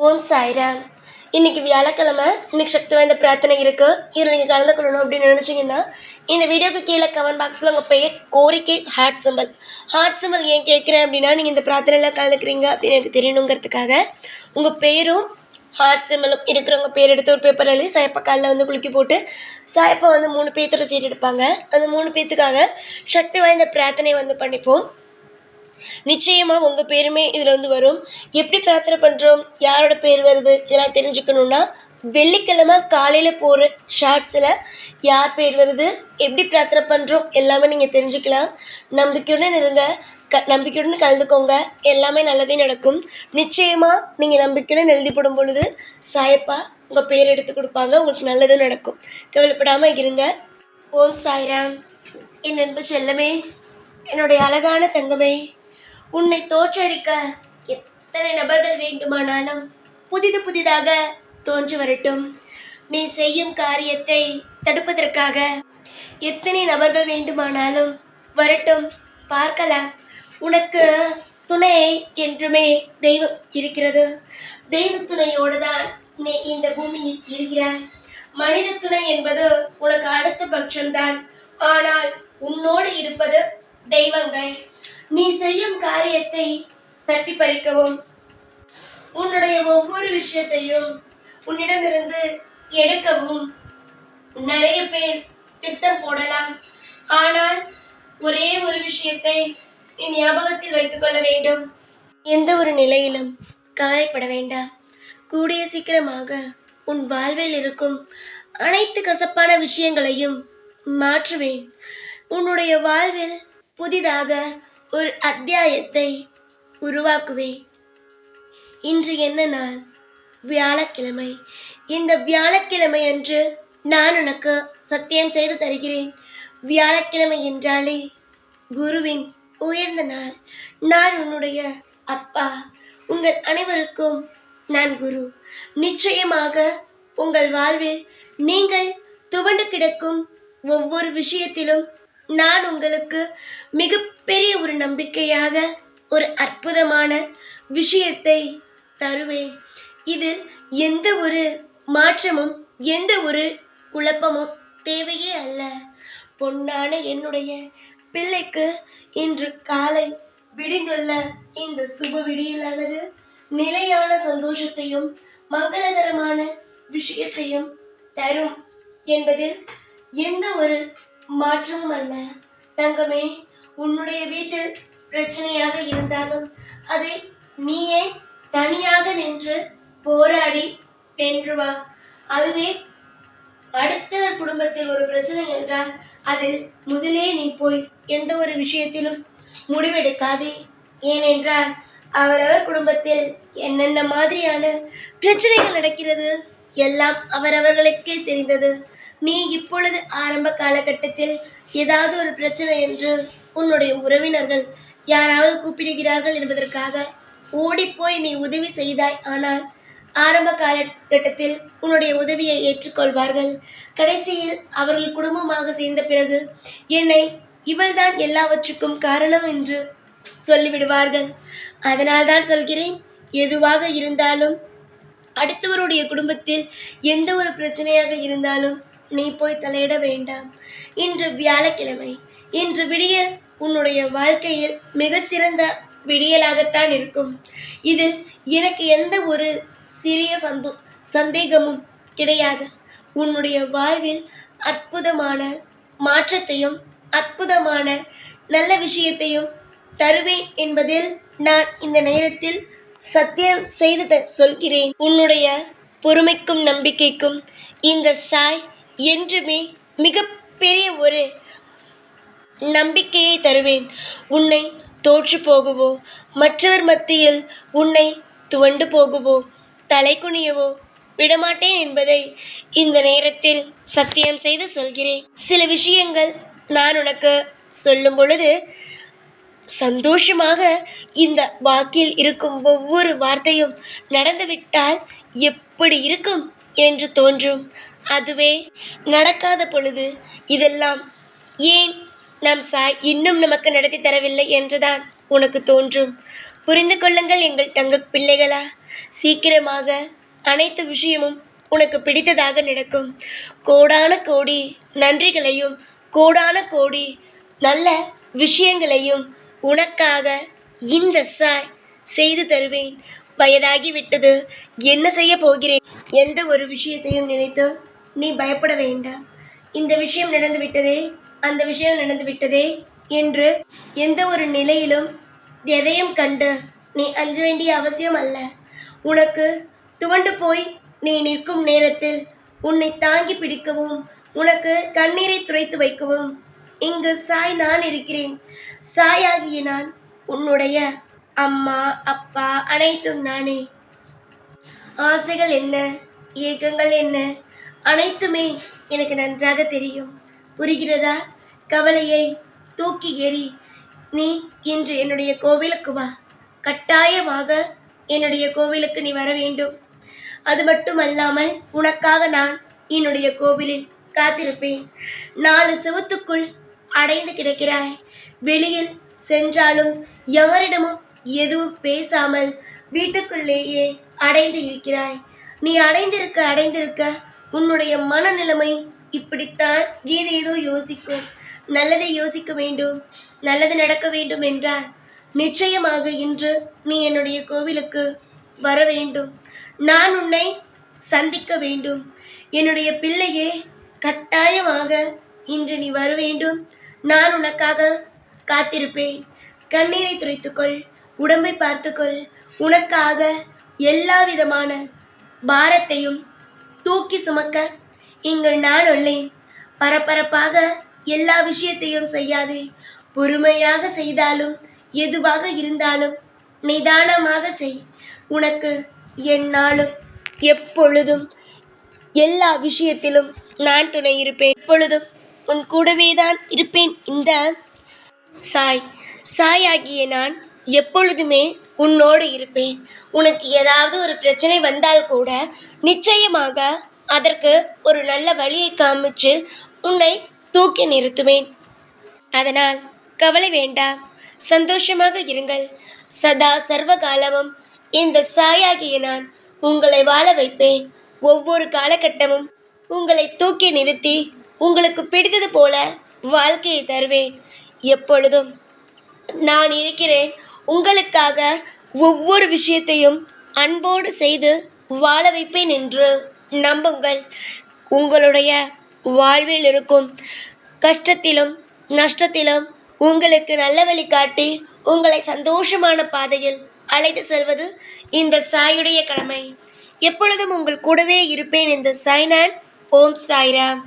ஓம் சாய்ராம். இன்னைக்கு வியாழக்கிழமை. இன்னைக்கு சக்தி வாய்ந்த பிரார்த்தனை இருக்குது. இதில் நீங்கள் கலந்துக்கணும் அப்படின்னு நினச்சிங்கன்னா இந்த வீடியோக்கு கீழே கமெண்ட் பாக்ஸில் உங்கள் பெயர், கோரிக்கை, ஹார்ட் சிம்பிள் ஏன் கேட்குறேன் அப்படின்னா, நீங்கள் இந்த பிரார்த்தனையில் கலந்துக்கிறீங்க அப்படின்னு எனக்கு தெரியணுங்கிறதுக்காக உங்கள் பேரும் ஹார்ட் சிம்பிளும் இருக்கிறவங்க பேர் எடுத்து ஒரு பேப்பர் எழுதி சாயப்பா காலில் வந்து குலுக்கி போட்டு சாயப்பா வந்து 3 பேர்த்தோட சீட் எடுப்பாங்க. அந்த 3 பேர்த்துக்காக சக்தி வாய்ந்த பிரார்த்தனை வந்து பண்ணிப்போம். நிச்சயமாக உங்கள் பேருமே இதில் வந்து வரும். எப்படி பிரார்த்தனை பண்ணுறோம், யாரோட பேர் வருது, இதெல்லாம் தெரிஞ்சுக்கணுன்னா வெள்ளிக்கிழமை காலையில் போகிற ஷார்ட்ஸில் யார் பேர் வருது, எப்படி பிரார்த்தனை பண்ணுறோம் எல்லாமே நீங்கள் தெரிஞ்சுக்கலாம். நம்பிக்கையுடன் இருங்க, நம்பிக்கையுடன் கலந்துக்கோங்க, எல்லாமே நல்லதே நடக்கும். நிச்சயமாக நீங்கள் நம்பிக்கையுடன் எழுதி போடும் பொழுது சாயப்பா உங்கள் பேர் எடுத்து கொடுப்பாங்க, உங்களுக்கு நல்லதும் நடக்கும். கவலைப்படாமல் இருங்க. ஓம் சாய்ராம். என் நண்பு செல்லமே, என்னுடைய அழகான தங்கமே, உன்னை தோற்றடிக்க எத்தனை நபர்கள் வேண்டுமானாலும் புதிதாக தோன்றி வரட்டும். நீ செய்யும் காரியத்தை தடுப்பதற்காக எத்தனை நபர்கள் வேண்டுமானாலும் வரட்டும், பார்க்கலாம். உனக்கு துணை என்றுமே தெய்வம் இருக்கிறது. தெய்வ துணையோடு தான் நீ இந்த பூமியில் இருக்கிறாய். மனித துணை என்பது உனக்கு அடுத்த பட்சம்தான். ஆனால் உன்னோடு இருப்பது தெய்வங்கள். நீ செய்யும் காரியத்தை தட்டி பறிக்கவும், உன்னுடைய ஒவ்வொரு விஷயத்தையும் உன்னிடமிருந்து எடுக்கவும் நிறைய பேர் திட்டம் போடலாம். ஆனால் ஒரே ஒரு விஷயத்தை நீ ஞாபகத்தில் வைத்துக் கொள்ள வேண்டும். எந்த ஒரு நிலையிலும் கவலைப்பட வேண்டாம். கூடிய சீக்கிரமாக உன் வாழ்வில் இருக்கும் அனைத்து கசப்பான விஷயங்களையும் மாற்றுவேன். உன்னுடைய வாழ்வில் புதிதாக ஒரு அத்தியாயத்தை உருவாக்குவேன். இன்று என்ன நாள்? வியாழக்கிழமை. இந்த வியாழக்கிழமை அன்று நான் உனக்கு சத்தியம் செய்து தருகிறேன். வியாழக்கிழமை என்றாலே குருவின் உயர்ந்த நாள். நான் உன்னுடைய அப்பா. உங்கள் அனைவருக்கும் நான் குரு. நிச்சயமாக உங்கள் வாழ்வில் நீங்கள் துவண்டு கிடக்கும் ஒவ்வொரு விஷயத்திலும் நான் உங்களுக்கு மிகப்பெரிய ஒரு நம்பிக்கையாக ஒரு அற்புதமான விஷயத்தை தருவேன். இதில் எந்த ஒரு மாற்றமும் எந்த ஒரு குழப்பமும் தேவையே அல்ல. பொன்னான என்னுடைய பிள்ளைக்கு இன்று காலை விடிந்துள்ள இந்த சுப விடியலானது நிலையான சந்தோஷத்தையும் மங்களகரமான விஷயத்தையும் தரும் என்பதில் எந்த ஒரு மாற்றமும் அல்ல. தங்கமே, உன்னுடைய வீட்டில் பிரச்சனையாக இருந்தாலும் அதை நீயே தனியாக நின்று போராடி வென்று வா. அதுவே அடுத்த குடும்பத்தில் ஒரு பிரச்சனை என்றால் அதில் முதலே நீ போய் எந்த ஒரு விஷயத்திலும் முடிவெடுக்காதே. ஏனென்றால் அவரவர் குடும்பத்தில் என்னென்ன மாதிரியான பிரச்சனைகள் நடக்கிறது எல்லாம் அவரவர்களுக்கே தெரிந்தது. நீ இப்பொழுது ஆரம்ப காலகட்டத்தில் ஏதாவது ஒரு பிரச்சனை என்று உன்னுடைய உறவினர்கள் யாராவது கூப்பிடுகிறார்கள் என்பதற்காக ஓடிப்போய் நீ உதவி செய்தாய். ஆனால் ஆரம்ப காலகட்டத்தில் உன்னுடைய உதவியை ஏற்றுக்கொள்வார்கள். கடைசியில் அவர்கள் குடும்பமாக சேர்ந்த பிறகு என்னை இவள்தான் எல்லாவற்றுக்கும் காரணம் என்று சொல்லிவிடுவார்கள். அதனால்தான் சொல்கிறேன், எதுவாக இருந்தாலும் அடுத்தவருடைய குடும்பத்தில் எந்த ஒரு பிரச்சனையாக இருந்தாலும் நீ போய் தலையிட வேண்டாம். இன்று வியாழக்கிழமை. இன்று விடியல் உன்னுடைய வாழ்க்கையில் மிக சிறந்த விடியலாகத்தான் இருக்கும். இதில் எனக்கு எந்த ஒரு சிறிய சந்தேகமும் கிடையாது. உன்னுடைய வாழ்வில் அற்புதமான மாற்றத்தையும் அற்புதமான நல்ல விஷயத்தையும் தருவேன் என்பதில் நான் இந்த நேரத்தில் சத்தியம் செய்து சொல்கிறேன். உன்னுடைய பொறுமைக்கும் நம்பிக்கைக்கும் இந்த சாய் என்றுமே மிகப்பெரிய ஒரு நம்பிக்கையை தருவேன். உன்னை தோற்று போகவோ மற்றவர் மத்தியில் உன்னை துவண்டு போகவோ தலை குனியவோ விடமாட்டேன் என்பதை இந்த நேரத்தில் சத்தியம் செய்து சொல்கிறேன். சில விஷயங்கள் நான் உனக்கு சொல்லும் பொழுது சந்தோஷமாக இந்த வாக்கில் இருக்கும் ஒவ்வொரு வார்த்தையும் நடந்துவிட்டால் எப்படி இருக்கும் என்று தோன்றும். அதுவே நடக்காத பொழுது இதெல்லாம் ஏன் நம் சாய் இன்னும் நமக்கு நடத்தி தரவில்லை என்றுதான் உனக்கு தோன்றும். புரிந்து கொள்ளுங்கள் எங்கள் தங்க பிள்ளைகளா. சீக்கிரமாக அனைத்து விஷயமும் உனக்கு பிடித்ததாக நடக்கும். கோடான கோடி நன்றிகளையும் கோடான கோடி நல்ல விஷயங்களையும் உனக்காக இந்த சாய் செய்து தருவேன். வயதாகிவிட்டது, என்ன செய்ய போகிறேன்? எந்த ஒரு விஷயத்தையும் நினைத்து நீ பயப்பட வேண்டாம். இந்த விஷயம் நடந்து விட்டதே, அந்த விஷயம் நடந்து விட்டதே என்று எந்த ஒரு நிலையிலும் எதையும் கண்டு நீ அஞ்ச வேண்டிய அவசியம் அல்ல. உனக்கு துவண்டு போய் நீ நிற்கும் நேரத்தில் உன்னை தாங்கி பிடிக்கவும் உனக்கு கண்ணீரை துடைத்து வைக்கவும் இங்கு சாய் நான் இருக்கிறேன். சாயாகிய நான் உன்னுடைய அம்மா அப்பா அனைத்தும் நானே. ஆசைகள் என்ன, ஏக்கங்கள் என்ன, அனைத்துமே எனக்கு நன்றாக தெரியும். புரிகிறதா? கவலையை தூக்கி எறி. நீ இன்று என்னுடைய கோவிலுக்கு வா. கட்டாயமாக என்னுடைய கோவிலுக்கு நீ வர வேண்டும். அது மட்டுமல்லாமல் உனக்காக நான் என்னுடைய கோவிலில் காத்திருப்பேன். 4 செவுத்துக்குள் அடைந்து கிடக்கிறாய். வெளியில் சென்றாலும் யாரிடமும் எதுவும் பேசாமல் வீட்டுக்குள்ளேயே அடைந்து இருக்கிறாய். நீ அடைந்திருக்க உன்னுடைய மனநிலைமை இப்படித்தான் ஏதேதோ யோசிக்கும். நல்லதை யோசிக்க வேண்டும், நல்லது நடக்க வேண்டும் என்றால் நிச்சயமாக இன்று நீ என்னுடைய கோவிலுக்கு வர வேண்டும். நான் உன்னை சந்திக்க வேண்டும். என்னுடைய பிள்ளையே, கட்டாயமாக இன்று நீ வர வேண்டும். நான் உனக்காக காத்திருப்பேன். கண்ணீரை துடைத்துக்கொள், உடம்பை பார்த்துக்கொள். உனக்காக எல்லா விதமான பாரத்தையும் தூக்கி சுமக்க இங்கு நான் உள்ளேன். பரபரப்பாக எல்லா விஷயத்தையும் செய்யாதே. பொறுமையாக செய்தாலும் எதுவாக இருந்தாலும் நிதானமாக செய். உனக்கு எந்நாளும் எப்பொழுதும் எல்லா விஷயத்திலும் நான் துணை இருப்பேன். எப்பொழுதும் உன் கூடவே தான் இருப்பேன். இந்த சாயாகிய நான் எப்பொழுதுமே உன்னோடு இருப்பேன். உனக்கு ஏதாவது ஒரு பிரச்சனை வந்தால் கூட நிச்சயமாக அதற்கு ஒரு நல்ல வழியை காமிச்சு உன்னை தூக்கி நிறுத்துவேன். அதனால் கவலை வேண்டாம், சந்தோஷமாக இருங்கள். சதா சர்வகாலமும் இந்த சாயாகிய நான் உங்களை வாழ வைப்பேன். ஒவ்வொரு காலகட்டமும் உங்களை தூக்கி நிறுத்தி உங்களுக்கு பிடித்தது போல வாழ்க்கையை தருவேன். எப்பொழுதும் நான் இருக்கிறேன். உங்களுக்காக ஒவ்வொரு விஷயத்தையும் அன்போடு செய்து வாழ வைப்பேன் என்று நம்புங்கள். உங்களுடைய வாழ்வில் இருக்கும் கஷ்டத்திலும் நஷ்டத்திலும் உங்களுக்கு நல்ல வழி காட்டி உங்களை சந்தோஷமான பாதையில் அழைத்து செல்வது இந்த சாயுடைய கடமை. எப்பொழுதும் உங்கள் கூடவே இருப்பேன். இந்த சாய்நான். ஓம் சாய்ராம்.